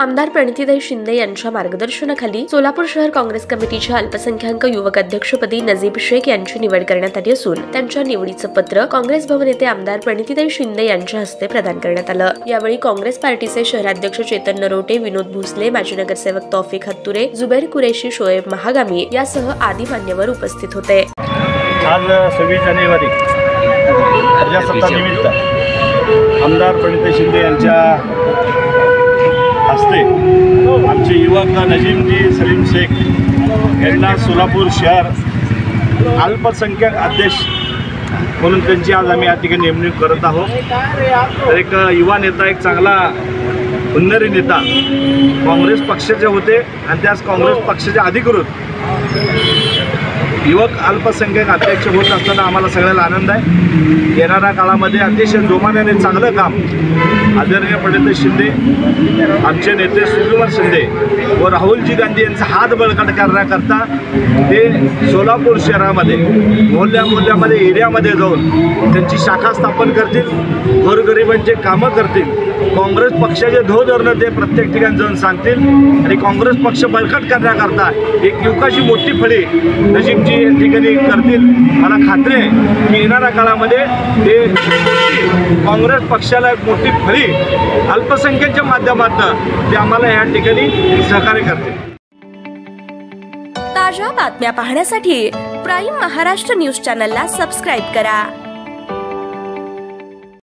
आमदार प्रणितीताई शिंदे यांच्या मार्गदर्शनाखाली सोलापूर शहर काँग्रेस कमिटीच्या अल्पसंख्याक युवक अध्यक्षपदी नजीब शेख यांची निवड करण्यात आली असून त्यांच्या निवडीचं पत्र काँग्रेस भवन येथे आमदार प्रणितीताई शिंदे यांच्या हस्ते प्रदान करण्यात आलं। यावेळी काँग्रेस पार्टीचे शहराध्यक्ष चेतन नरोटे, विनोद भोसले, माजी नगरसेवक तौफिक हत्तुरे, जुबैर कुरेशी, शोएब महागामी यासह आदी मान्यवर उपस्थित होते। आज 26 जानेवारी प्रजासत्ताकनिमित्त आमदार प्रणितीताई शिंदे यांच्या हस्ते आमचे युवक नजीमजी सलीम शेख यांना सोलापूर शहर अल्पसंख्याक अध्यक्ष म्हणून त्यांची आज आम्ही या ठिकाणी नेमणूक करत आहोत। तर एक युवा नेता, एक चांगला हुन्नरी नेता काँग्रेस पक्षाचे होते आणि त्याच काँग्रेस पक्षाचे अधिकृत युवक अल्पसंख्याक अध्यक्ष होत असताना आम्हाला सगळ्याला आनंद आहे। येणाऱ्या काळामध्ये अतिशय जोमाने चांगलं काम आदरणीय प्रणितीताई शिंदे, आमचे नेते सुकुमार शिंदे व राहुलजी गांधी यांचा हात बळकट करण्याकरता ते सोलापूर शहरामध्ये मोहल्ल्यामध्ये एरियामध्ये जाऊन त्यांची शाखा स्थापन करतील, गोरगरिबांचे कामं करतील, काँग्रेस पक्षाचे धोरण ते प्रत्येक ठिकाणी जाऊन सांगतील आणि काँग्रेस पक्ष बळकट करण्याकरता एक युवकाची मोठी फळी नजीमजी या ठिकाणी करतील। मला खात्री आहे की येणाऱ्या काळामध्ये ते काँग्रेस पक्षाला एक मोठी फळी अल्पसंख्याकच्या माध्यमातून ते आम्हाला या ठिकाणी सहकार्य करतील। ताज्या बातम्या पाहण्यासाठी प्राईम महाराष्ट्र न्यूज चॅनलला सबस्क्राईब करा।